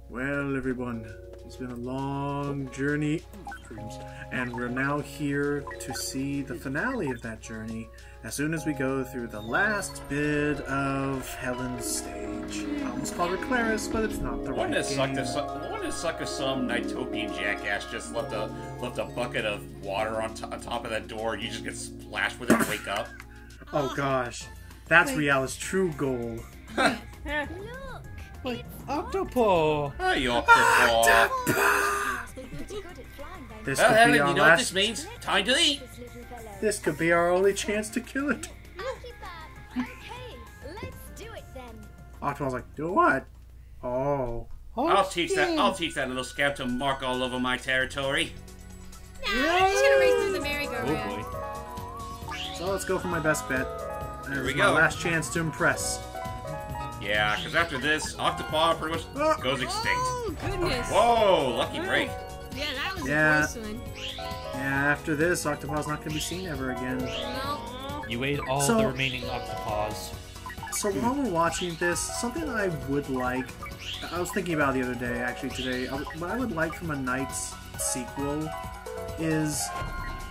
Well, everyone, it's been a long journey, and we're now here to see the finale of that journey as soon as we go through the last bit of Helen's stage. I almost called her Claris, but it's not the right game. Wouldn't it suck if some Nightopian jackass just left a bucket of water on top of that door and you just get splashed with it and wake up? Oh gosh, that's Riala's true goal. Like, Octopo! Hey, Octopo! This Well, could Helen, be you our know what last. this means? Time to eat! This could be our only chance to kill it. Okay, let's do it then. Octopo's like, do what? Oh. I'll teach that little scout to mark all over my territory. Nah, I'm just gonna race through the Oh merry-go-round. boy. So let's go for my best bet. Here we This is my go. last chance to impress. Yeah, because after this, Octopaw pretty much goes extinct. Oh, goodness. Whoa, lucky break. Yeah, that was Yeah. a close one. Yeah, after this, Octopaw's not going to be seen ever again. No. You ate all So- the remaining octopaws. So while we're watching this, something I would like, I was thinking about the other day, actually today, what I would like from a Knight's sequel is,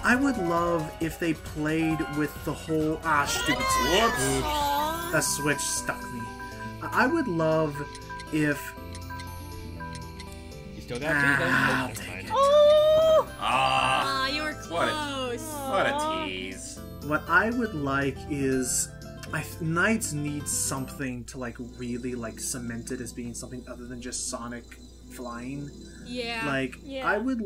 I would love if they played with the whole, stupid switch. Whoops. A switch stuck me. I would love if, You still got two, though. Ah, Oh, never mind. Oh! Ah, You were What a- close. what a tease. what I would like is, Knights need something to like really like cement it as being something other than just Sonic flying. Yeah. Like, yeah. I would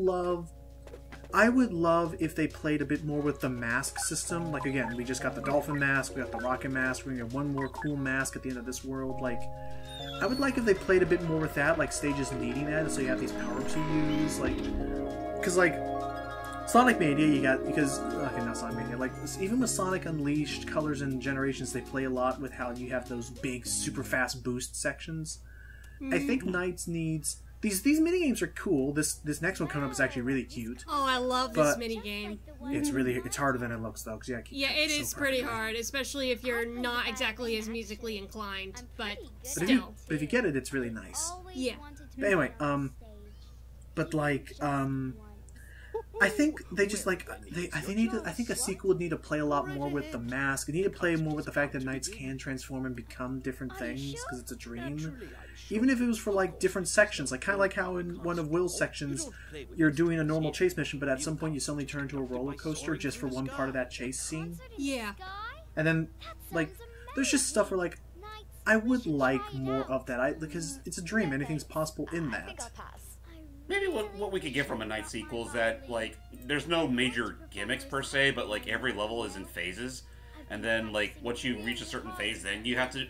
love if they played a bit more with the mask system. Like, again, we just got the dolphin mask, we got the rocket mask, we're gonna get one more cool mask at the end of this world. Like, I would like if they played a bit more with that, like stages needing that, so you have these power-ups you use, like, because like Sonic Mania, okay, not Sonic Mania, like even with Sonic Unleashed, Colors and Generations, they play a lot with how you have those big, super fast boost sections. I think Knights needs. These minigames are cool. This next one coming up is actually really cute. Oh, I love this But- minigame. It's harder than it looks though. Cause Yeah, it is pretty hard, especially if you're not exactly as musically inclined, but still. But if you get it, it's really nice. Yeah. But anyway, but like, I think they just like I think a sequel would need to play a lot more with the mask. It need to play more with the fact that Knights can transform and become different things because it's a dream. Even if it was for like different sections, like kind of like how in one of Will's sections, you're doing a normal chase mission, but at some point you suddenly turn into a roller coaster just for one part of that chase scene. Yeah. And then like there's just stuff where like I would like more of that. Because it's a dream, anything's possible in that. Maybe what we could get from a Night sequel is that, like, there's no major gimmicks per se, but, like, every level is in phases. And then, like, once you reach a certain phase, then you have to,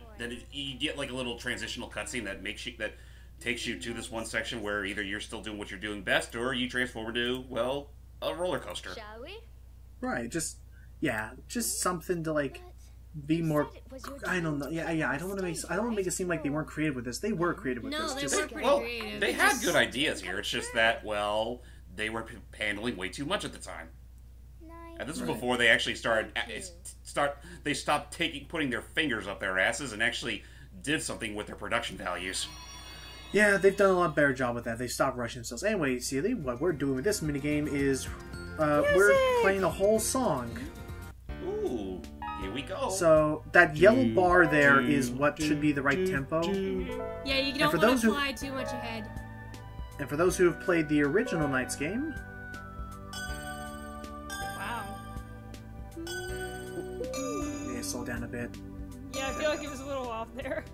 you get, like, a little transitional cutscene that takes you to this one section where either you're still doing what you're doing best, or you transform into, well, a roller coaster. Shall we? Right, just something to like be more. I don't know. Yeah. I don't want to make it seem like they weren't creative with this. They were creative with No, this. they Just, were pretty Well, creative. they It's had just- good ideas here. It's just that, well, they were handling way too much at the time. And this was before they actually they stopped putting their fingers up their asses and actually did something with their production values. yeah, they've done a lot better job with that. They stopped rushing themselves. Anyway, see, what we're doing with this minigame is we're playing a whole song. Ooh, here we go. So that yellow bar there is what should be the right tempo. Yeah, you don't for want those to who- fly too much ahead. And for those who have played the original Knights game, Wow. yeah, slow down a bit. Yeah, I feel like it was a little off there.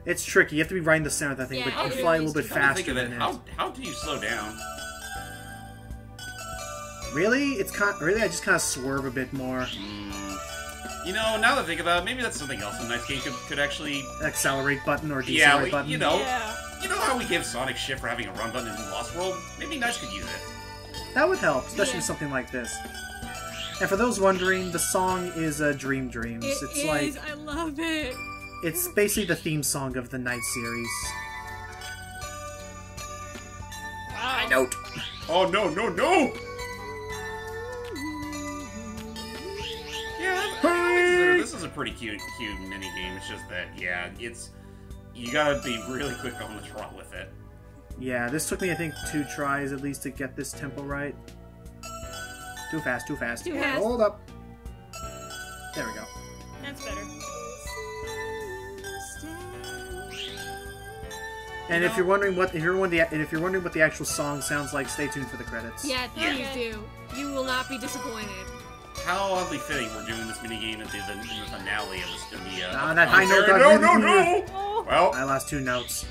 It's tricky. You have to be right in the center of that thing, Yeah, but you it fly a really little bit is. Come to faster think of it, than it. how do you slow down? Really? Really? I just kind of swerve a bit more. You know, now that I think about it, maybe that's something else in Knight's game could actually... Accelerate button or Yeah, decelerate button. you know, Yeah. you know how we give Sonic shit for having a run button in Lost World? Maybe Knights could use it. That would help, especially Yeah. with something like this. And for those wondering, the song is Dream Dreams. It It's is. like I love it. it's basically the theme song of the Night series. Wow. Note. Oh, no, no, no! Yeah, I consider this is a pretty cute minigame. It's just that, yeah, you gotta be really quick on the draw with it. Yeah, this took me, I think, 2 tries at least to get this tempo right. Too fast, too fast. Too fast. Hold up. There we go. That's better. And if you're wondering what the actual song sounds like, stay tuned for the credits. Yeah, please do. You will not be disappointed. How oddly fitting we're doing this minigame at the finale of this. That high note got no, really no, weird. no! Oh, Well, I lost 2 notes.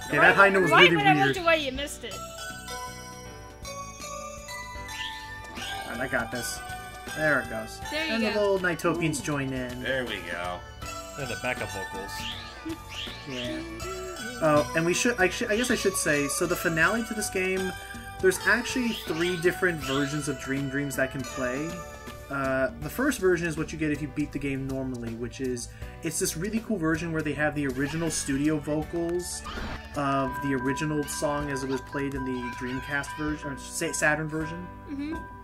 Okay, that high note was right really when I weird. looked away, you missed it. Alright, I got this. There it goes. There you and go. the little NiGHTS join in. there we go. And the backup vocals. Yeah. Oh, and I guess I should say, so the finale to this game, there's actually 3 different versions of Dream Dreams that can play. The first version is what you get if you beat the game normally, which is, it's this really cool version where they have the original studio vocals of the original song as it was played in the Dreamcast version, or Saturn version.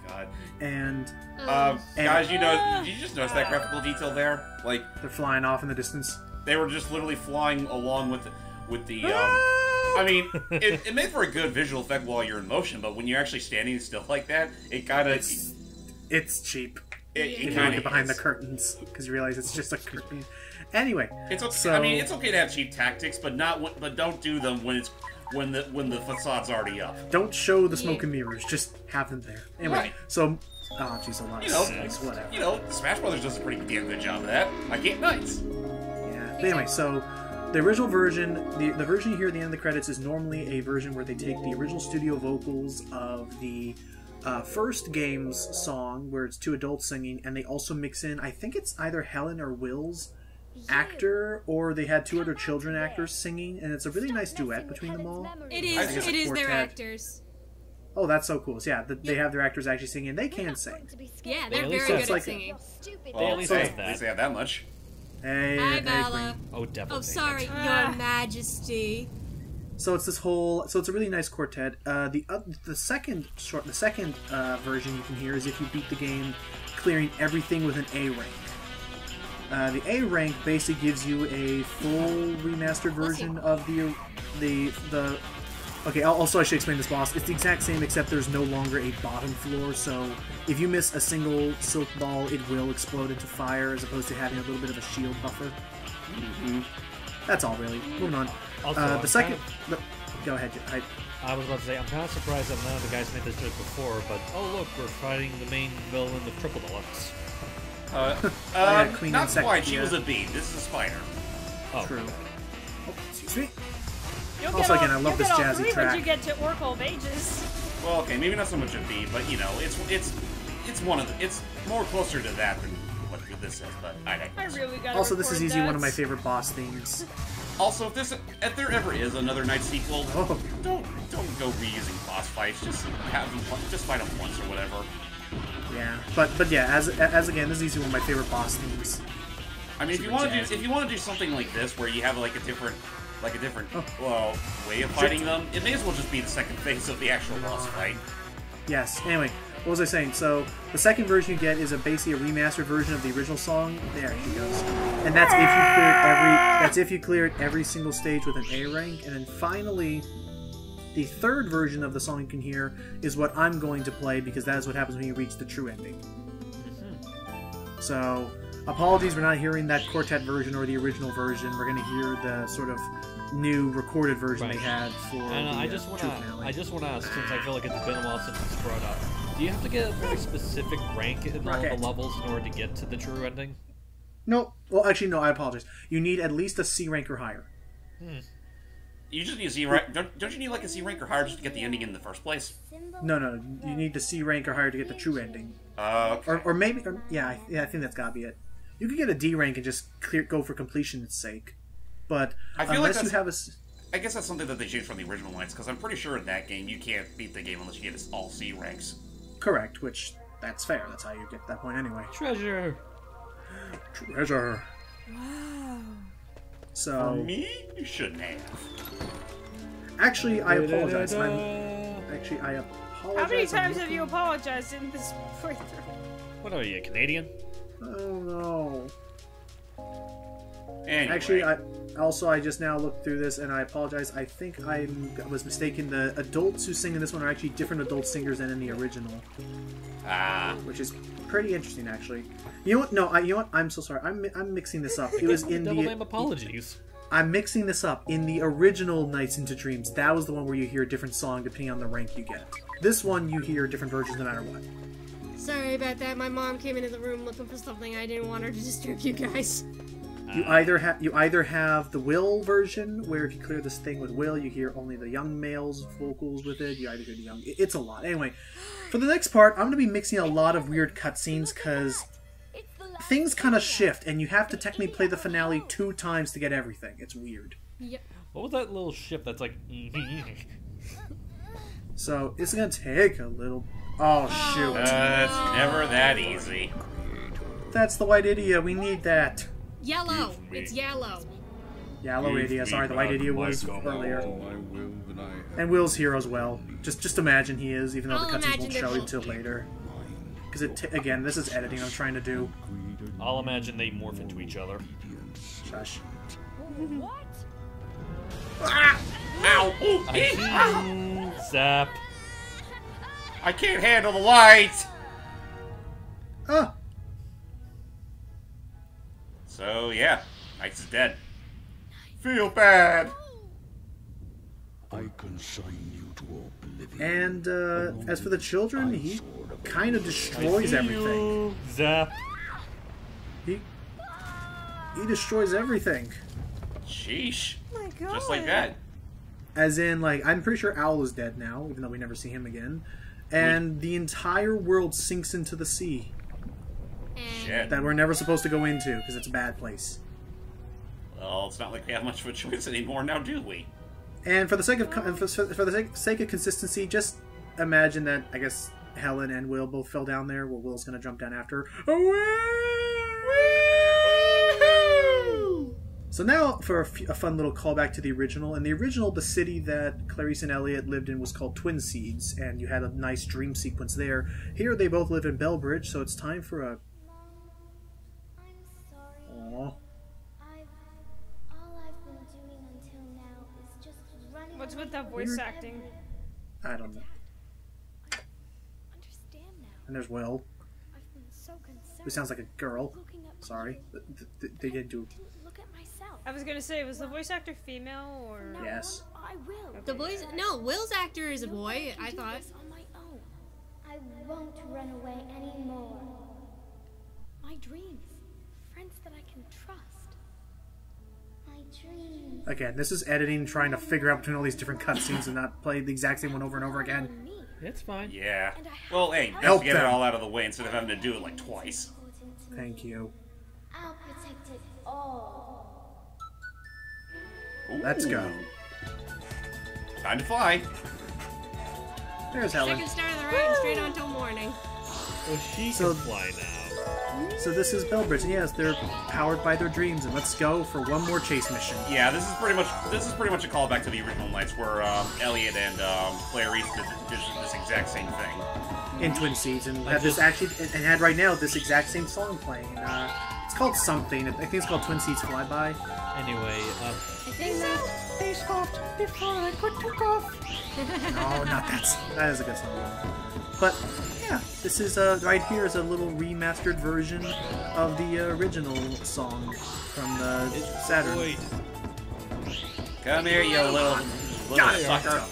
God. And Guys, did you just notice that graphical detail there? Like, they're flying off in the distance. they were just literally flying along with the I mean, it made for a good visual effect while you're in motion, but when you're actually standing still like that, it kind of... It's cheap. It If you kind look of behind the curtains, because you realize it's just a curtain. Anyway, It's okay. so, I mean, it's okay to have cheap tactics, but don't do them when the facade's already up. don't show the smoke and mirrors. Just have them there. Anyway, Right. so jeez, a lot You of know, snakes, whatever. Smash Brothers does a pretty damn good job of that. Like Eight Nights. Yeah. But anyway, so the original version, the version you hear at the end of the credits is normally a version where they take the original studio vocals of the first game's song, where it's 2 adults singing, and they also mix in, I think it's either Helen or Will's actor, or they had 2 other children actors singing, and it's a really nice duet between them all. It I guess is. a It is their quartet. actors. Oh, that's so cool. So yeah, they have their actors actually singing, and they can sing. Yeah, They they're at least very have good like at singing. They at least hey, have at that. least they have that much. Hey, Hi, hey, Bella. Queen. Oh, devil. Oh, sorry, Ah. Your Majesty. So it's it's a really nice quartet. The second version you can hear is if you beat the game, clearing everything with an A rank. The A rank basically gives you a full remastered version of the. Okay, also I should explain this boss. It's the exact same except there's no longer a bottom floor. So if you miss a single silk ball, it will explode into fire, as opposed to having a little bit of a shield buffer. That's all really. Moving on. Also, The second. Go ahead. I was about to say, I'm kind of surprised that none of the guys made this joke before, but oh look, we're fighting the main villain of Triple Deluxe. Queen Not and second, quite. She yeah. was a bee. This is a spider. Oh, True. okay. Oh, excuse me. You'll Also, get again, all, I love you'll this get all jazzy 3 track. Once you get to Oracle of Ages. Well, okay, maybe not so much a bee, but it's one of the, it's more closer to that than what this is. But I I digress. really gotta Also, this is record easy. One of my that. favorite boss themes. Also, if there ever is another Night sequel, Oh. don't go reusing boss fights. Just fight them once or whatever. Yeah, but yeah, as again, this is easily one of my favorite boss themes. I mean, if Super you want to jazzy. do something like this where you have like a different Oh. way of fighting them, it may as well just be the second phase of the actual boss fight. Yes. Anyway, what was I saying? So the second version you get is basically a remastered version of the original song. There she goes. And that's if you cleared every single stage with an A rank. And then finally, the third version of the song you can hear is what I'm going to play, because that is what happens when you reach the true ending. So, apologies, we're not hearing that quartet version or the original version. We're going to hear the sort of new recorded version Right. they had for And the I just true finale. want to ask, since I feel like it's been a while since it's brought up, do you have to get a very specific rank in all Rocket. the levels in order to get to the true ending? No, well, actually, no. I apologize. You need at least a C rank or higher. You just need a C rank. Don't you need like a C rank or higher just to get the ending in the first place? No. You need the C rank or higher to get the true ending. Or maybe, I think that's gotta be it. You could get a D rank and just go for completion's sake, but I feel like unless you that's- have a I guess that's something that they changed from the original Nights, because I'm pretty sure in that game you can't beat the game unless you get all C ranks. correct, which that's fair. That's how you get to that point anyway. Treasure! Treasure. Wow. So Me? You shouldn't have. actually, I apologize. I apologize. How many I'm times have looking- you apologized in this playthrough? What are you, Canadian? Oh no. Anyway, Actually, Also, I just now looked through this, and I apologize. I think I was mistaken. The adults who sing in this one are actually different adult singers than in the original. Ah. Which is pretty interesting, actually. You know what? No, you know what? I'm so sorry. I'm mixing this up. It was in Double the... name apologies. I'm mixing this up. In the original Nights into Dreams, that was the one where you hear a different song depending on the rank you get. This one, you hear different versions no matter what. Sorry about that. My mom came into the room looking for something. I didn't want her to disturb you guys. You either have the Will version, where if you clear this thing with Will, you hear only the young male's vocals with it. You either hear the young... It's a lot. Anyway, for the next part, I'm going to be mixing a lot of weird cutscenes, because things kind of shift, and you have to technically play the finale 2 times to get everything. It's weird. Yep. What was that little shift that's like... So, it's going to take a little... Oh, shoot. It's never that easy. That's the white idiot. We need that. Yellow. It's yellow. Yellow idiot. Sorry, the white idiot was earlier. And Will's here as well. Just imagine he is, even though the cutscenes won't show until later. Because again, this is editing I'm trying to do. I'll imagine they morph into each other. Shush. What? Ah! Ow! Ooh, Zap. I can't handle the light! Ah! So, yeah. NiGHTS is dead. Feel bad! I consign you to oblivion. And as for the children, he kind of destroys everything. Zap. He destroys everything. Sheesh. Oh my god. Just like that. As in, like, I'm pretty sure Owl is dead now, even though we never see him again. And the entire world sinks into the sea Shit. that we're never supposed to go into because it's a bad place. Well, it's not like we have much of a choice anymore now, do we? And for the sake of sake of consistency, just imagine that I guess Helen and Will both fell down there. Well, Will's gonna jump down after. So now for a fun little callback to the original. In the original, the city that Clarice and Elliot lived in was called Twin Seeds, and you had a nice dream sequence there. Here they both live in Bellbridge, so it's time for a... I'm sorry. Aww. All I've been doing until now is just running. What's away with that from voice everything. acting? I don't know. Understand now. And there's Will, I've been so concerned. who sounds like a girl. Looking up to Sorry. you. They didn't do... To look at myself. I was gonna say, was the voice actor female or? Now Yes. I will. The boys. No, Will's actor is a boy. I do thought. this on my own. I won't run away anymore. My dreams, friends that I can trust. My dreams. Again, this is editing, trying to figure out between all these different cutscenes and not play the exact same one over and over again. Me. It's fine. Yeah. And I have Well, hey, to just Help to get it them. all out of the way instead of having to do it like twice. important to me. Thank you. I'll protect it all. Let's go. Time to fly. There's Helen. Second star of the right and straight on till morning. So she So- can fly now. So this is Bellbridge, and yes, they're powered by their dreams, and let's go for one more chase mission. Yeah, this is pretty much a callback to the original Nights where Elliot and Clarice did this exact same thing. In Twin Seeds, and had this actually, and had right now this exact same song playing. It's called something. I think it's called Twin Seeds Flyby. Anyway, I think so. They stopped before I could take off. Oh, not that. That is a good song. But yeah, this is right here is a little remastered version of the original song from the Saturn. wait. Come here, you little Got it. sucker.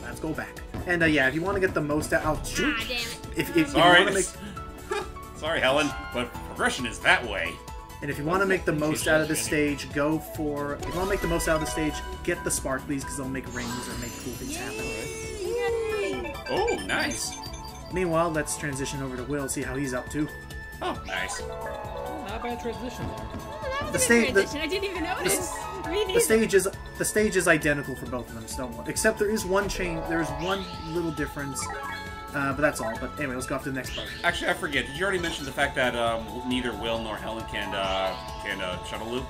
Let's go back. And yeah, if you want to get the most out, Ah, damn it. if you Sorry. want to make. Sorry, Helen, but progression is that way. And if you want to make the most out of this stage, go for... If you want to make the most out of the stage, get the sparklies, because they'll make rings or make cool things happen. Oh, nice. Meanwhile, let's transition over to Will, see how he's up to. Oh, nice. Not a bad transition there. Oh, that was The a sta- good the- transition. I didn't even notice. Me The neither. stage is identical for both of them, so don't worry. Except there is one little difference, but that's all. But anyway, let's go off to the next part. Actually, I forget. Did you already mention the fact that neither Will nor Helen can shuttle loop?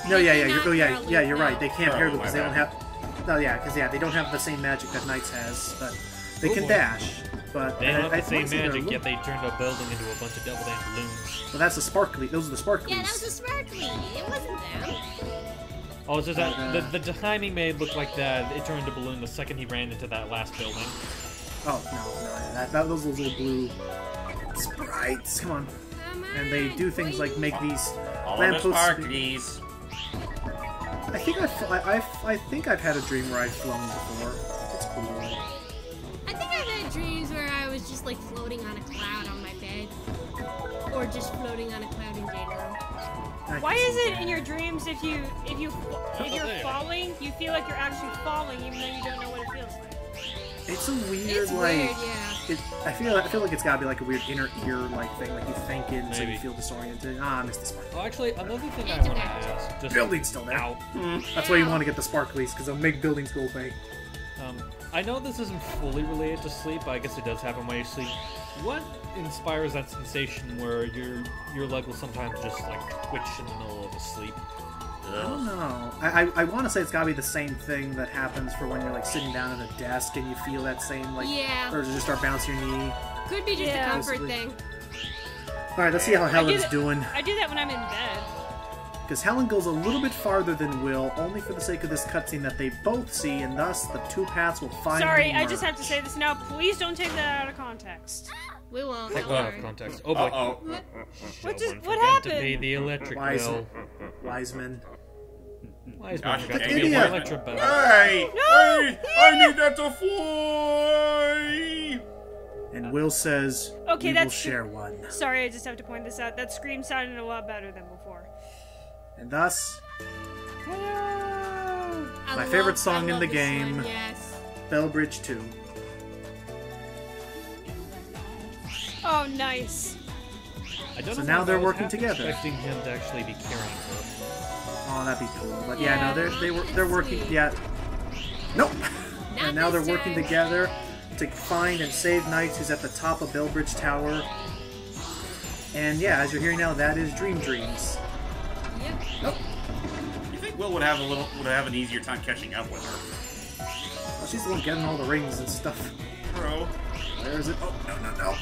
No, yeah, They you're, cannot oh, yeah, parallel yeah, you're loop, right. They can't Oh, parallel my because they don't bad. have. No, yeah, because they don't have the same magic that NiGHTS has, but they Oh, can boy. dash. But They don't have I the same wanna say they're magic, loop- yet they turned a building into a bunch of devil damn balloons. Well, that's the sparkly. Those are the sparklies. Yeah, that was a sparkly. It wasn't them. Oh, it's just that the timing made it look like that it turned to balloon the second he ran into that last building. Oh, no. Those little blue sprites. Come on. And they do things like make these lampposts. Sparklies. I think I've had a dream where I've flown before. It's cool. I think I've had dreams where I was just like floating on a cloud on my bed. Or just floating on a cloud in general. Why is it in your dreams if you're falling, you feel like you're actually falling even though you don't know what it feels like? It's a weird, It's like... weird, yeah. I feel like it's gotta be like a weird inner ear like thing, like you think it, so you Maybe. feel disoriented. Ah, I missed the sparkly. Oh, actually, another thing I It's want to an act. ask. Just Building's still there. Ow. That's why you want to get the sparklies, because they'll make buildings go away. I know this isn't fully related to sleep, but I guess it does happen while you sleep. What inspires that sensation where your leg will sometimes just like twitch in the middle of a sleep? I don't know. I want to say it's gotta be the same thing that happens for when you're like sitting down at a desk and you feel that same like Yeah. or just start bouncing your knee. Could be just Yeah. a comfort Basically. thing. All right, let's see how Helen's doing. I do that when I'm in bed. Because Helen goes a little bit farther than Will, only for the sake of this cutscene that they both see, and thus the two paths will finally Sorry, I merge. just have to say this now. Please don't take that out of context. We won't. Take Don't that out of worry. context. Oh boy. Uh-oh. What Someone what forgot to happened? pay the electric Wiseman. bill. Wiseman. Wiseman Gosh forgot to dang pay it. the electric bill. Hey! No! Hey! I need that to fly! And Will says, Okay, we will that's- share one. Sorry, I just have to point this out. That scream sounded a lot better than before. And thus, I My favorite song I in the this game. one, yes. Bellbridge 2. Oh, nice. I don't So know now if they're I was working half together. expecting him to actually be carrying her. Oh, that'd be cool. But Yeah. yeah, no, they're working. Sweet. Yeah. Nope. Not And now they're this working time. together to find and save NiGHTS, who's at the top of Bellbridge Tower. And yeah, as you're hearing now, that is Dreams. Yep. You think Will would have an easier time catching up with her? Well, she's the one getting all the rings and stuff. Bro. Where is it? Oh, no.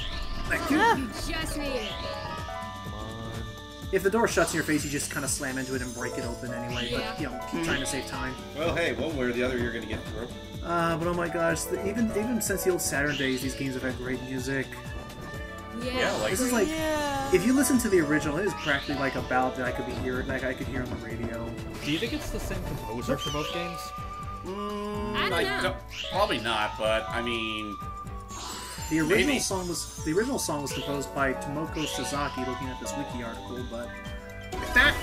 Thank you. You just need it. Come on. If the door shuts in your face, you just kind of slam into it and break it open anyway. Yeah. But, you know, keep trying to save time. Well, hey, one way or the other, you're gonna get through. But oh my gosh, even since the old Saturn days, these games have had great music. Yeah. like- This is like, Yeah. if you listen to the original, it is practically like a ballad that I could hear on the radio. Do you think it's the same composer for both games? I don't know. Probably not, but I mean, The original Maybe. song was composed by Tomoko Sasaki. Looking at this wiki article, but that's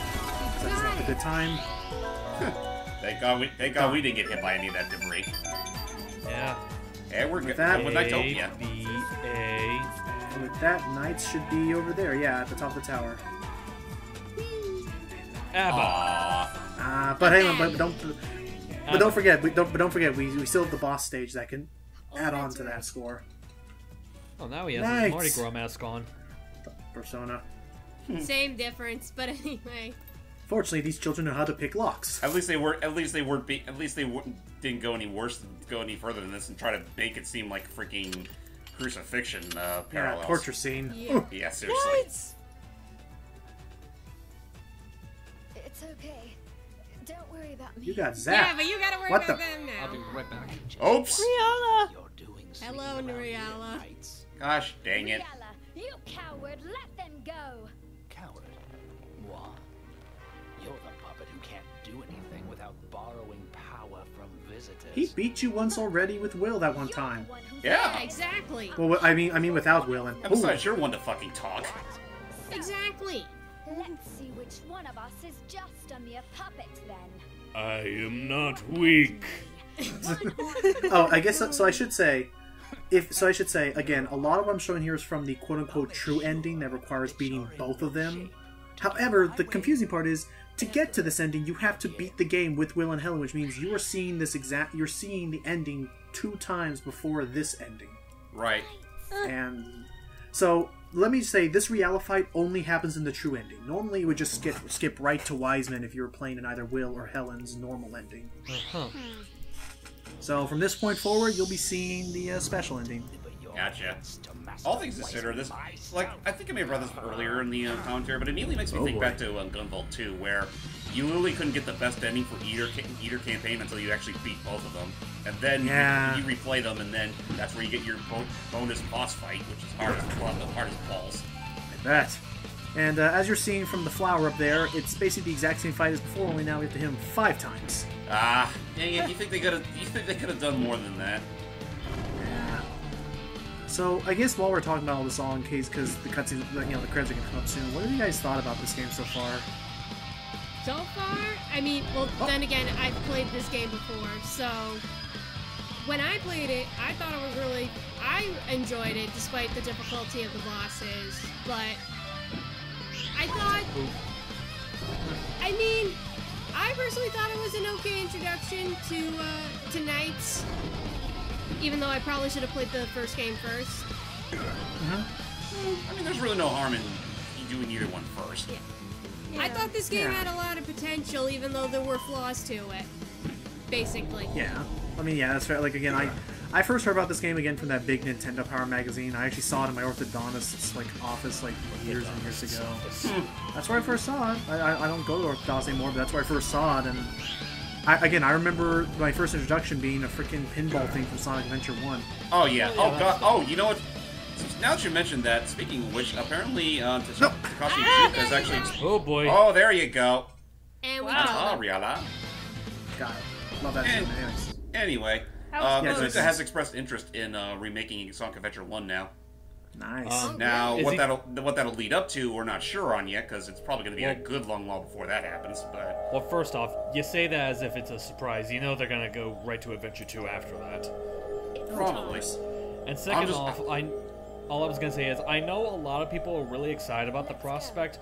not a good time. thank God we didn't get hit by any of that debris. Yeah. Yeah, we're With good. that- With Nightopia. B, A. And with that, NiGHTS should be over there. Yeah, at the top of the tower. ABBA. Aww. But hang on, but don't forget, we still have the boss stage that can add on to that score. Oh, now he has Nice. his Mardi Gras mask on. Persona. Same difference, but anyway. Fortunately, these children know how to pick locks. At least they didn't go any further than this and try to make it seem like freaking crucifixion Yeah, parallels. torture scene. Yeah. Yeah, seriously. It's okay. Don't worry about me. You got Yeah, zapped. but you gotta worry What about the- them now. I'll be right back. Oops! Rihanna. You're doing Hello, Nuriala. Gosh dang it. Riala, you coward, let them go. Coward. Moi. You're the puppet who can't do anything without borrowing power from visitors. He beat you once already with Will that one You're time. the one who's Yeah. Exactly. Well, I mean without Will and And besides, you're one to fucking talk. Exactly. Let's see which one of us is just a mere puppet then. I am not weak. Oh, I guess so. I should say, again, a lot of what I'm showing here is from the quote-unquote true ending that requires beating both of them. However, the confusing part is to get to this ending, you have to beat the game with Will and Helen, which means you are seeing you're seeing the ending 2 times before this ending. Right. And so let me say, this reality fight only happens in the true ending. Normally, it would just skip right to Wiseman if you were playing in either Will or Helen's normal ending. Uh-huh. So from this point forward, you'll be seeing the special ending. But you're Gotcha. All things considered, this, like, I think I may have read this earlier in the commentary, but it immediately makes me think back to Gunvolt 2, where you literally couldn't get the best ending for either campaign until you actually beat both of them. And then you replay them, and then that's where you get your bonus boss fight, which is hard as balls. I bet. And as you're seeing from the flower up there, it's basically the exact same fight as before, only now we have to hit him 5 times. Yeah, you think they could have done more than that? Yeah. So I guess while we're talking about all this, all in case, because the cutscenes, the credits are gonna come up soon. What have you guys thought about this game so far? So far, I mean, well, then again, I've played this game before, so when I played it, I thought it was really, I enjoyed it despite the difficulty of the bosses, but I thought, I mean, I personally thought it was an okay introduction to NiGHTS, even though I probably should have played the first game first. I mean, there's really no harm in doing either one first. Yeah. I thought this game had a lot of potential, even though there were flaws to it, basically. Yeah. I mean, yeah, that's fair. Like, again, I first heard about this game again from that big Nintendo Power magazine. I actually saw it in my orthodontist's office years and years ago. That's where I first saw it. I don't go to the orthodontist anymore, but that's where I first saw it. And I remember my first introduction being a freaking pinball thing from Sonic Adventure 1. Oh yeah. Oh god. Oh, you know what? Now that you mentioned that, speaking of which, apparently Takashi Iizuka is actually. Oh boy. Oh, there you go. And we Riala. Got it. Love that game. Anyway, Iizuka has expressed interest in remaking Sonic Adventure 1 now. Nice. Now, what that'll lead up to, we're not sure on yet, because it's probably going to be a good long while before that happens. But well, first off, you say that as if it's a surprise. You know they're going to go right to Adventure 2 after that. Probably. And second off, all I was going to say is, I know a lot of people are really excited about the prospect.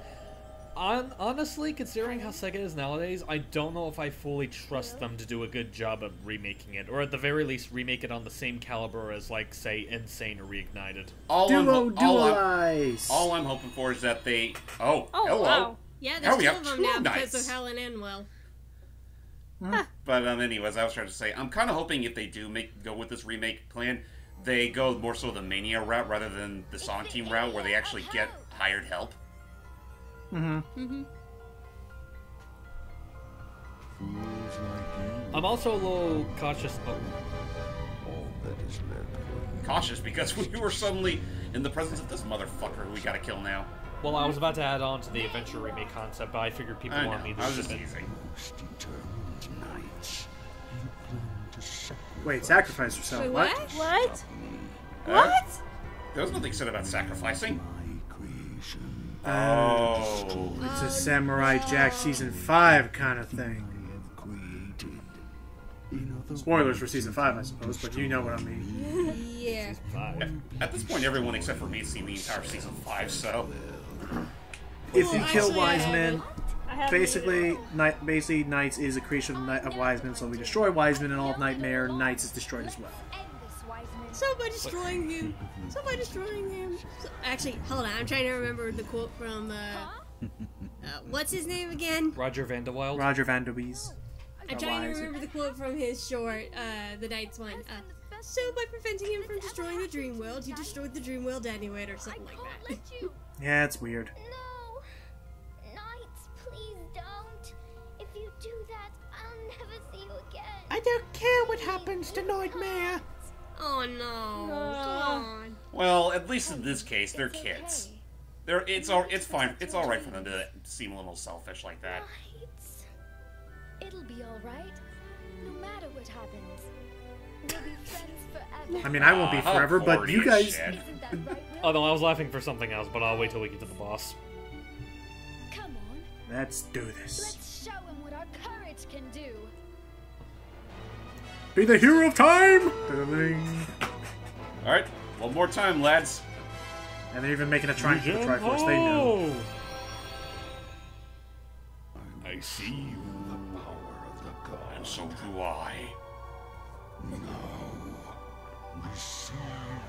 Honestly, considering how Sega is nowadays, I don't know if I fully trust them to do a good job of remaking it. Or at the very least, remake it on the same caliber as, like, say, Insane or Reignited. All I'm hoping for is that they... Oh, hello. Wow. Yeah, there's two of them now because of Helen and Will. But anyways, I was trying to say, I'm kind of hoping if they do go with this remake plan, they go more so the Mania route rather than the Sonic Team route, where they actually get hired help. I'm also a little cautious. Cautious because we were suddenly in the presence of this motherfucker who we gotta kill now. Well, I was about to add on to the Adventure remake concept, but I figured people want me to. I was just teasing. Wait, sacrifice yourself. Wait, what? What? There was nothing said about sacrificing. It's a Samurai Jack Season 5 kind of thing. Spoilers for Season 5, I suppose, but you know what I mean. Yeah. At this point, everyone except for me has seen the entire Season 5, so... If you kill Wiseman, basically NiGHTS is a creation of Wiseman, so we destroy Wiseman and all of Nightmare, NiGHTS is destroyed as well. Somebody destroying him. Somebody destroying him. Actually, hold on. I'm trying to remember the quote from, what's his name again? Roger Vanderwild. Roger Vanderwees. I'm trying to remember the quote from his short, the NiGHTS one. So by preventing him from destroying the dream world, you destroyed the dream world anyway, or something like that. Yeah, it's weird. No! NiGHTS, please don't. If you do that, I'll never see you again. I don't care what happens to Nightmare. Oh no! Come on. Well, at least in this case, they're kids. It's fine. It's all right for them to seem a little selfish like that. NiGHTS. It'll be all right. No matter what happens, we'll be friends forever. I mean, I won't be forever, but you guys... Shit. Isn't that right, Will? Oh no, I was laughing for something else, but I'll wait till we get to the boss. Come on. Let's do this. Let's show him what our courage can do. Be the hero of time! Alright, one more time, lads. And they're even making a triangle to the Triforce, they know. I see you. The power of the god. And so do I. Now, receive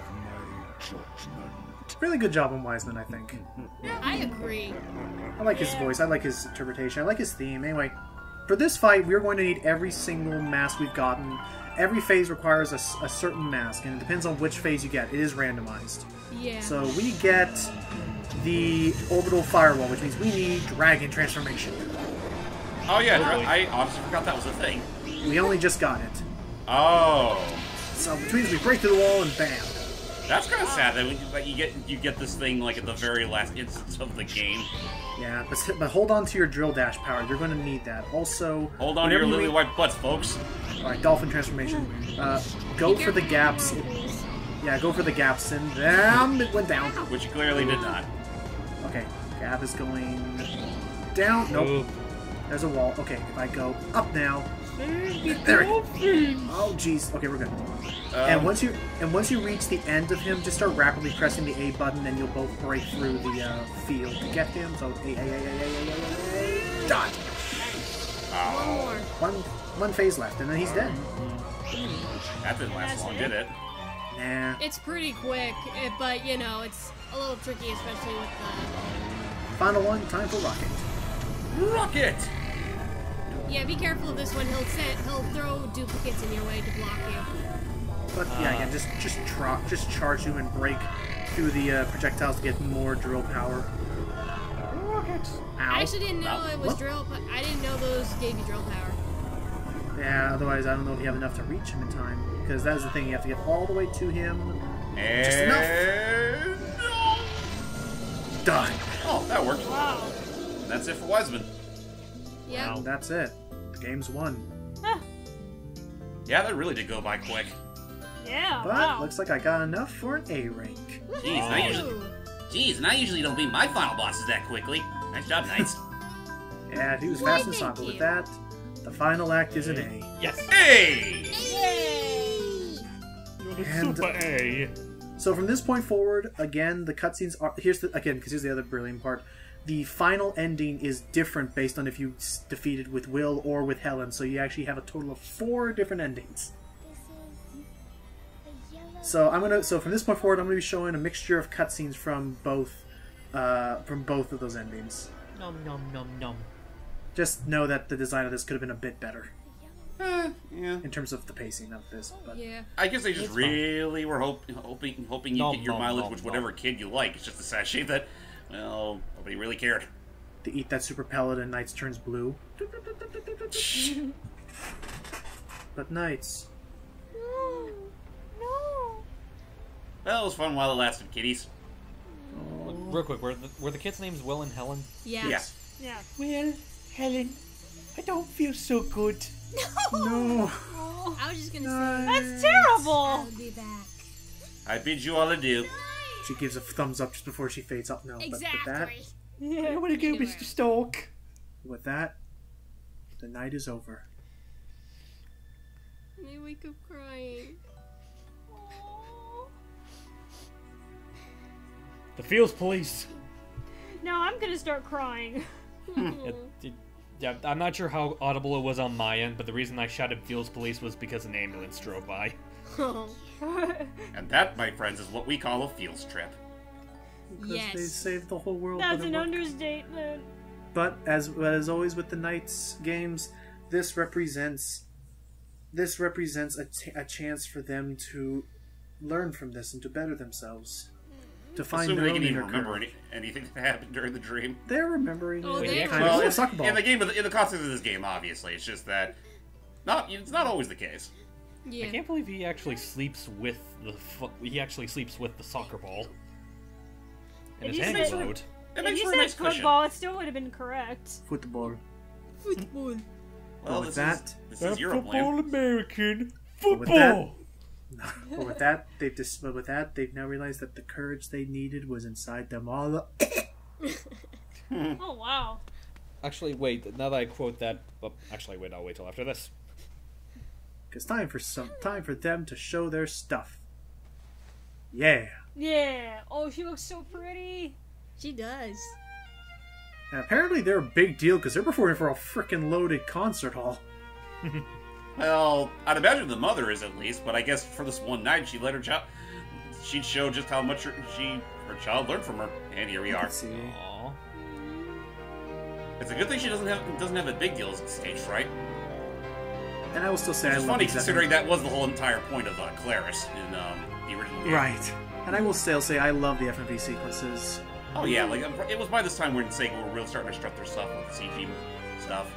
my judgment. Really good job on Wiseman, I think. I agree. I like his voice, I like his interpretation, I like his theme. Anyway, for this fight, we're going to need every single mask we've gotten, every phase requires a certain mask, and it depends on which phase you get. It is randomized. Yeah. So we get the orbital firewall, which means we need dragon transformation. Oh yeah, I honestly forgot that was a thing. We only just got it. Oh. So which means we break through the wall and bam. That's kind of sad that you get this thing like at the very last instance of the game. Yeah, but hold on to your drill dash power. You're going to need that. Also, hold on to your lily white butts, folks. All right, dolphin transformation. Go for the gaps. Yeah, go for the gaps, and it went down. Which clearly did not. Okay, gap is going down. Nope. There's a wall. Okay, if I go up now. There. Oh jeez. Okay, we're good. And once you reach the end of him, just start rapidly pressing the A button, and you'll both break through the field to get him. So A. Done. One phase left, and then he's dead. That didn't last long, did it? Nah. It's pretty quick, but you know, it's a little tricky, especially with the... Final one, time for Rocket. Rocket! Yeah, be careful of this one. He'll throw duplicates in your way to block you. But yeah, again, just charge you and break through the projectiles to get more drill power. Rocket! Ow. I actually didn't know it was drill, but I didn't know those gave you drill power. Yeah, otherwise I don't know if you have enough to reach him in time. Because that is the thing, you have to get all the way to him. And... just enough. Done. Oh, that worked. Wow. That's it for Wiseman. Yeah. Wow, that's it. The game's won. Huh. Yeah, that really did go by quick. Yeah, But wow. looks like I got enough for an A rank. Jeez, and I usually don't beat my final bosses that quickly. Nice job, Knights. Yeah, he was fast and soft, but with that, the final act is an A. Yes. Hey! Yay! You're the And- super A. So from this point forward, again, the cutscenes are because here's the other brilliant part. The final ending is different based on if you defeated with Will or with Helen. So you actually have a total of 4 different endings. So from this point forward, I'm gonna be showing a mixture of cutscenes from both of those endings. Nom nom nom nom. Just know that the design of this could have been a bit better Yeah. in terms of the pacing of this. But Yeah. I guess they just really were hoping you Nom, get your nom, mileage nom, with nom. whatever kid you like. It's just a sad shame that, well, nobody really cared. to eat that super pellet and Knights turns blue. But Knights. No. Well, it was fun while it lasted, kiddies. Real quick, were the kids' names Will and Helen? Yeah. Yeah. Yeah. Well, Helen, I don't feel so good. No. I was just gonna say. That's terrible. I'll be back. I bid you all adieu. She gives a thumbs up just before she fades up. No, Exactly. I want to go, Mr. Stork. With that, the night is over. I wake up crying. The Fields Police. No, I'm gonna start crying. Yeah, I'm not sure how audible it was on my end, but the reason I shouted Fields Police was because an ambulance drove by. Oh. And that, my friends, is what we call a fields trip. Because Yes. they saved the whole world. That's with an a book. understatement. But as always with the Knights games, this represents a chance for them to learn from this and to better themselves, to find Assuming their they own can even inner remember courage. anything that happened during the dream. They're remembering Oh, it. they Kind were. of Well, like soccer ball. in the context of this game, obviously, it's just that it's not always the case. Yeah. I can't believe he actually sleeps with the soccer ball. And If his you hand said- is load. It If makes you for a said nice cushion. football, it still would have been correct. Football. Football. Well, with this is Football Europlan. American But with that- football. But with that, they've now realized that the courage they needed was inside them all. Oh wow. Actually, wait. Now that I quote that, well, actually, wait. I'll wait till after this. It's time for them to show their stuff. Yeah. Yeah. Oh, she looks so pretty. She does. And apparently they're a big deal because they're performing for a freaking loaded concert hall. Well, I'd imagine the mother is at least, but I guess for this one night, she'd show just how much her child learned from her. And here we are. Let's see. Aww. It's a good thing she doesn't have a big deal as stage fright. And I will still say I It's love funny these considering that was the whole entire point of Claris in the original game. Right. And I will still say I love the FMV sequences. Oh yeah, like it was by this time when Sega were really starting to strut their stuff with the CG stuff.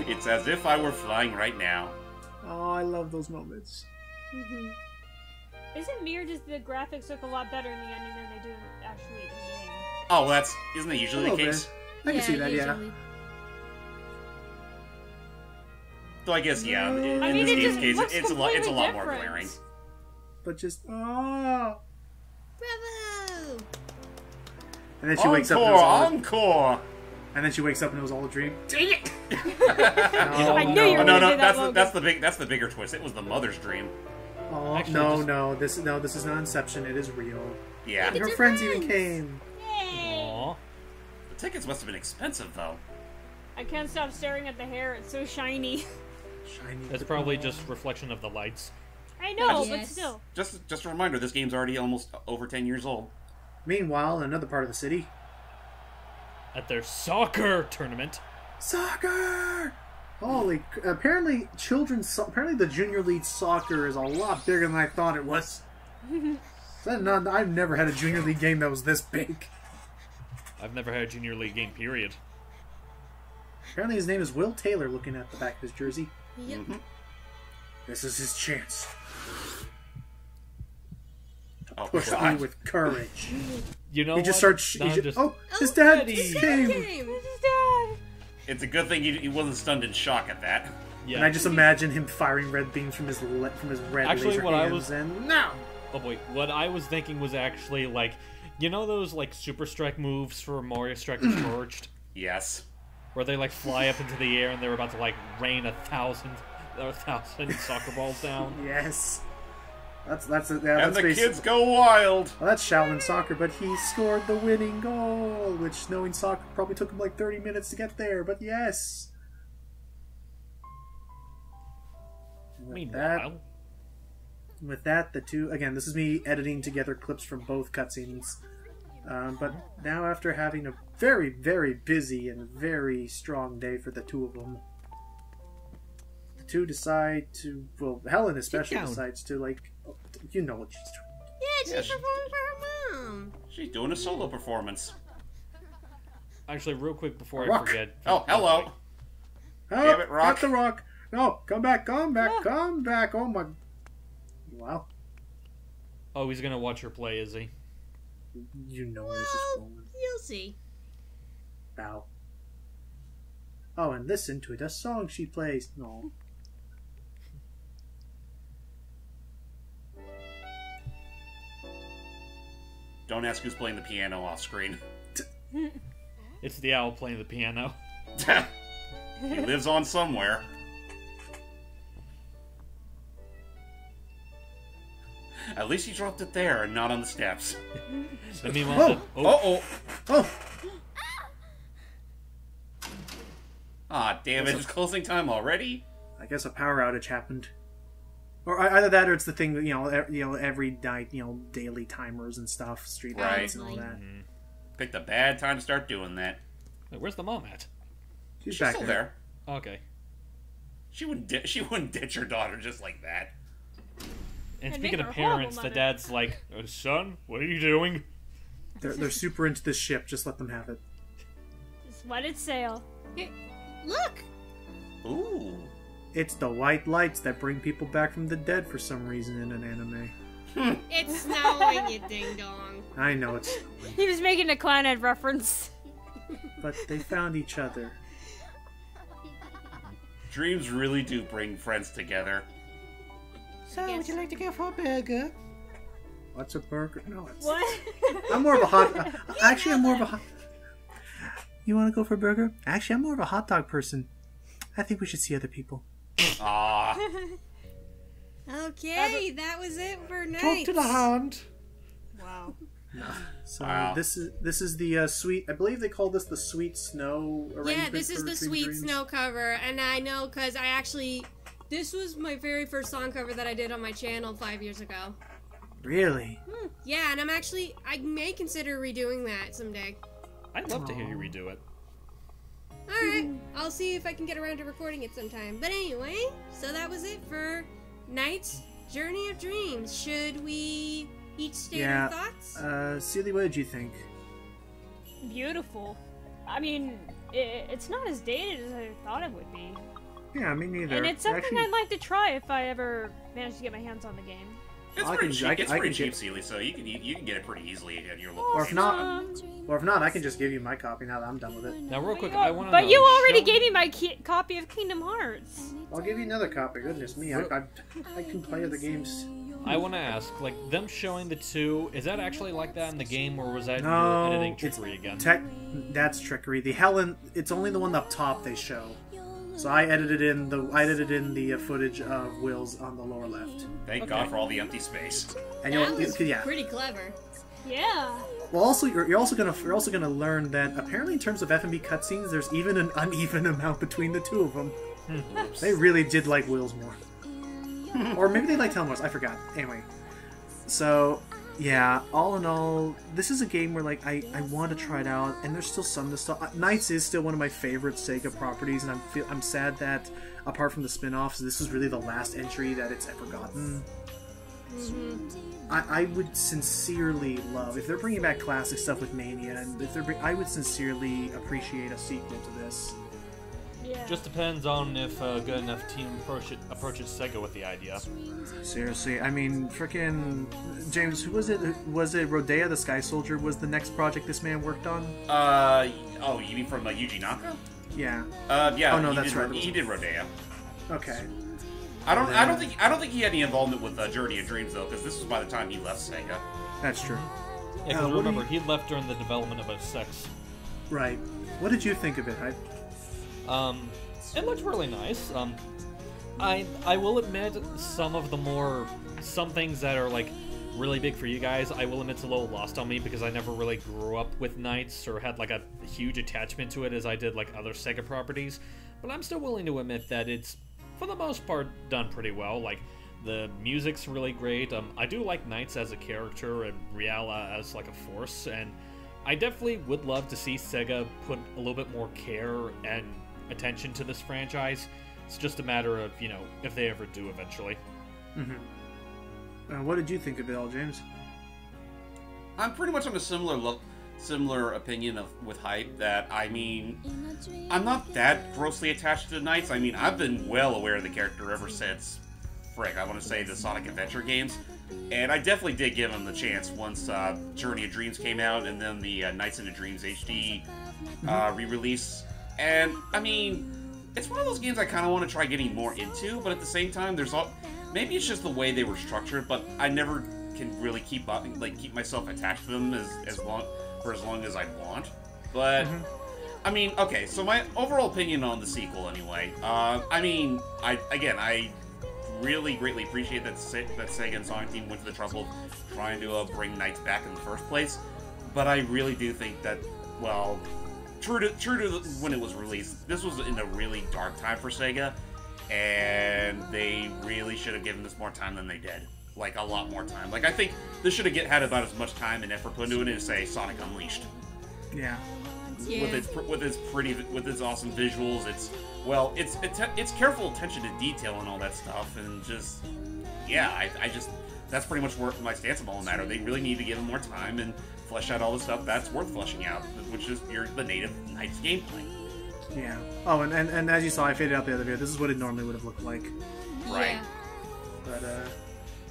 It's as if I were flying right now. Oh, I love those moments. Mm-hmm. Is it me or does the graphics look a lot better in the ending than they do actually in the game? Oh, well, isn't that usually the case? I can see that, usually. yeah. So I guess yeah. In I mean, this it game's just case, looks it's a lot completely more different. glaring. But just Bravo! and then she wakes up and it was Encore! all and then she wakes up and it was all a dream. Dang it! I knew you were no, gonna do that, Logan. that's the bigger twist. It was the mother's dream. Oh Actually, this is not Inception. It is real. Yeah. And her friends even came. Aw. The tickets must have been expensive though. I can't stop staring at the hair. It's so shiny. Shiny. It's probably just reflection of the lights. I know, but Yes. still. Just a reminder, this game's already almost over 10 years old. Meanwhile, in another part of the city, At their soccer tournament. soccer. Holy! Apparently, apparently the Junior League soccer is a lot bigger than I thought it was. I've never had a Junior League game that was this big. I've never had a junior league game, period. Apparently, his name is Will Taylor. Looking at the back of his jersey, Yep. this is his chance. Oh, Push me God. with courage. You know He just what? starts. I'm just- Oh, his dad Daddy. came. This is Dad. It's a good thing he wasn't stunned in shock at that. Yeah. And I just imagine him firing red beams from his red Actually, laser what I hands. was- And no. Oh boy, what I was thinking was actually like, you know those like Super Strike moves for Mario Strikers Charged, Yes. where they like fly up into the air and they're about to like rain a thousand soccer balls down. Yes. That's And that's the basically. kids go wild. Well, that's Shaolin soccer, but he scored the winning goal, which knowing soccer probably took him like 30 minutes to get there. But yes. Meanwhile, With that, the two again. This is me editing together clips from both cutscenes. But now, after having a very, very busy and very strong day for the two of them, the two decide to. Well, Helen especially down. decides to like. You know what she's doing. Yeah, Yeah, she's performing for her mom. She's doing a solo performance. actually, real quick before I Rock. forget. Oh, hello. Oh, Damn it, Rock. not the rock. No, come back, come back, come back. Oh my. Wow. Oh, he's gonna watch her play, is he? You know where this is Well, going. you'll see. Bow. Oh, and listen to the song she plays. No. Don't ask who's playing the piano off screen. It's the owl playing the piano. He lives on somewhere. At least he dropped it there and not on the steps. But meanwhile, Oh! Uh-oh. Oh! Ah, damn it. It's closing time already? I guess a power outage happened. Or either that or it's the thing that, every night, daily timers and stuff, street Right. lights and all that. Picked a bad time to start doing that. Wait, where's the mom at? She's She's back still there. there. Okay. She wouldn't ditch her daughter just like that. And And speaking make of her a horrible parents, the mother. dad's like, son, what are you doing? They're super into this ship, just let them have it. Just let it sail. Here, look! Ooh. It's the white lights that bring people back from the dead for some reason in an anime. It's snowing, you ding dong. I know it's... He was making a Clownhead reference. But they found each other. Dreams really do bring friends together. So, would you like to go for a burger? What's a burger? No, it's... What? I'm more of a hot... Actually, I'm more of a hot... You want to go for a burger? Actually, I'm more of a hot dog person. I think we should see other people. Ah. Okay, that was it for night. Talk to the hand. Wow. So Wow. this is the sweet... I believe they call this the sweet snow arrangement. Yeah, this is for the Dream Sweet Dreams. Snow cover, and I know because I actually... This was my very first song cover that I did on my channel 5 years ago. Really? Yeah, and I may consider redoing that someday. I'd love to hear you redo it. Alright, I'll see if I can get around to recording it sometime. But anyway, so that was it for NiGHTS Journey of Dreams. Should we each state our thoughts? Seely, what did you think? Beautiful. I mean, it's not as dated as I thought it would be. Yeah, me neither. And it's something I'd like to try if I ever manage to get my hands on the game. It's pretty cheap, Seely, so you can get it pretty easily at your local. Or if not, I can just give you my copy now that I'm done with it. Now, real quick, I want to. But you already gave me my copy of Kingdom Hearts. I'll give you another copy. Goodness me, I can play other games. I want to ask, like, them showing the 2, is that actually like that in the game, or was that your editing trickery again? That's trickery. It's only the one up top they show. So I edited in the footage of Will's on the lower left. Thank God for all the empty space. And pretty clever. Yeah. Well, also you're also gonna learn that apparently in terms of FMV cutscenes, there's even an uneven amount between the two of them. They really did like Will's more. Or maybe they like Telmor's, I forgot. Anyway. So, yeah, all in all, this is a game where, like, I want to try it out, and there's still some nostalgia. NiGHTS is still one of my favorite Sega properties, and I'm sad that, apart from the spin-offs, this is really the last entry that it's ever gotten. I would sincerely love, if they're bringing back classic stuff with Mania, and I would sincerely appreciate a sequel to this. Yeah. Just depends on if a good enough team approaches Sega with the idea. Seriously, I mean, frickin' James, who was it? Was it Rodea the Sky Soldier was the next project this man worked on? Oh, you mean from Yuji Naka? Yeah. Yeah. Oh no, that's right. He did Rodea. Okay. I don't think he had any involvement with Journey of Dreams though, because this was by the time he left Sega. That's true. Yeah, because remember, he left during the development of 06. Right. What did you think of it, Hype? It looked really nice. I will admit some things that are like really big for you guys, I will admit it's a little lost on me because I never really grew up with NiGHTS or had like a huge attachment to it as I did like other Sega properties. But I'm still willing to admit that it's, for the most part, done pretty well. Like, the music's really great. I do like NiGHTS as a character and Reala as like a force, and I definitely would love to see Sega put a little bit more care and attention to this franchise. It's just a matter of, you know, if they ever do eventually. What did you think of it all, James? I'm pretty much on a similar opinion with Hype, that, I mean, I'm not that grossly attached to NiGHTS. I mean, I've been well aware of the character ever since, I want to say the Sonic Adventure games. And I definitely did give him the chance once Journey of Dreams came out, and then the NiGHTS into Dreams HD re-release. And, I mean, it's one of those games I kind of want to try getting more into, but at the same time, maybe it's just the way they were structured, but I never can really keep myself attached to them for as long as I want. But, I mean, okay, so my overall opinion on the sequel, anyway. I mean, I really greatly appreciate that Sega and Sonic Team went to the trouble of trying to bring NiGHTS back in the first place. But I really do think that, well, true to when it was released, this was in a really dark time for Sega, and they really should have given this more time than they did. Like, a lot more time. Like, I think this should have had about as much time and effort put into it as, say, Sonic Unleashed. Yeah. With its awesome visuals, it's careful attention to detail and all that stuff, and just, yeah, that's pretty much where my stance of all the matter. They really need to give them more time and flesh out all the stuff that's worth fleshing out, which is the native NiGHTS gameplay. Yeah. Oh, and as you saw, I faded out the other video. This is what it normally would have looked like. Right. Yeah. But,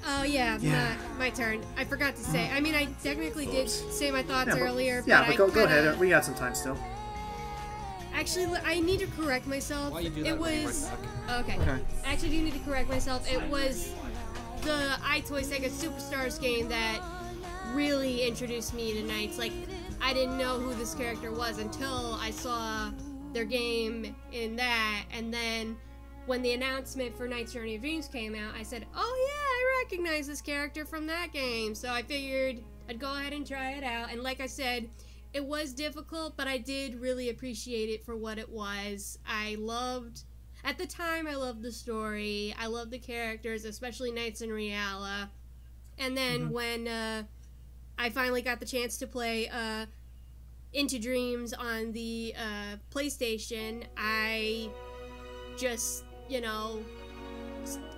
oh, yeah. My turn. I forgot to say. I mean, I technically did say my thoughts earlier, but go ahead. We got some time still. Actually, I need to correct myself. Why you do that? It was... Okay. I actually do need to correct myself. It was the iToy Sega Superstars game that really introduced me to NiGHTS. Like, I didn't know who this character was until I saw their game in that, and then when the announcement for NiGHTS Journey of Dreams came out, I said, oh yeah, I recognize this character from that game, so I figured I'd go ahead and try it out. And like I said, it was difficult, but I did really appreciate it for what it was. At the time, I loved the story, I loved the characters, especially NiGHTS and Into Dreams on the PlayStation, I just,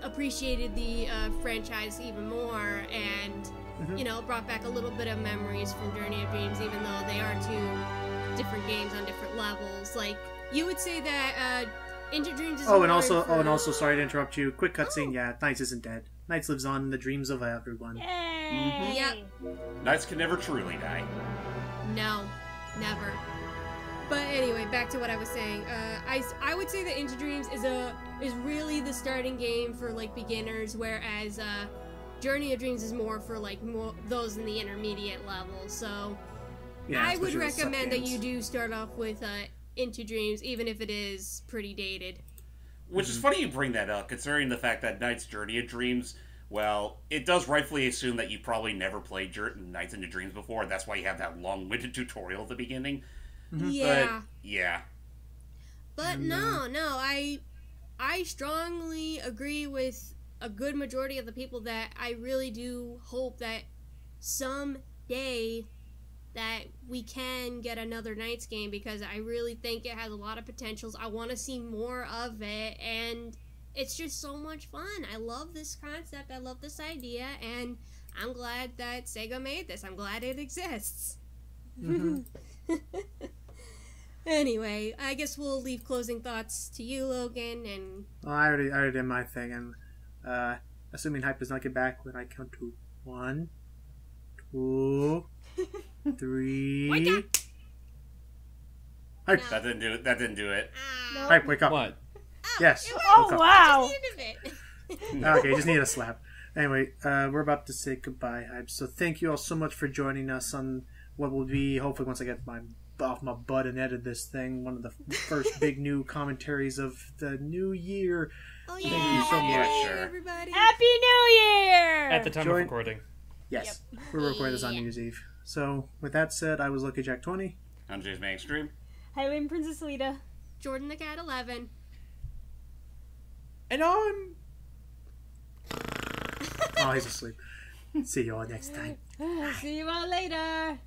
appreciated the franchise even more, and brought back a little bit of memories from Journey of Dreams, even though they are two different games on different levels. Like, you would say that Into Dreams is and also, sorry to interrupt you. Quick cutscene. Yeah, NiGHTS isn't dead. NiGHTS lives on in the dreams of everyone. Yay! Yep. NiGHTS can never truly die. No, never. But anyway, back to what I was saying. I would say that Into Dreams is really the starting game for like beginners, whereas Journey of Dreams is more for like those in the intermediate level. So yeah, I would recommend that you do start off with Into Dreams, even if it is pretty dated. Which is funny you bring that up, considering the fact that NiGHTS Journey of Dreams, well, it does rightfully assume that you probably never played NiGHTS Into Dreams before. That's why you have that long-winded tutorial at the beginning. Yeah. But, yeah. But no, I strongly agree with a good majority of the people that I really do hope that someday that we can get another NiGHTS game, because I really think it has a lot of potentials. I want to see more of it, and it's just so much fun. I love this concept. I love this idea, and I'm glad that Sega made this. I'm glad it exists. Anyway, I guess we'll leave closing thoughts to you, Logan, and... Well, I already did my thing, and assuming Hype does not get back when I count to 1, 2, 3... Hype! That didn't do it. No. Hype, wake up. What? Yes. Oh, wow. Okay, just need a slap. Anyway, we're about to say goodbye, Hype. So thank you all so much for joining us on what will be, hopefully once I get off my butt and edit this thing, one of the first big new commentaries of the new year. Oh yeah! Thank you so much, everybody. Happy New Year! At the time of recording. Yes, we're recording this on New Year's Eve. So with that said, I was Lucky Jack 20. I'm James May Extreme. Highway Princess Lita. Jordan the Cat 11. And I'm... Oh, he's asleep. See you all next time. See you all later.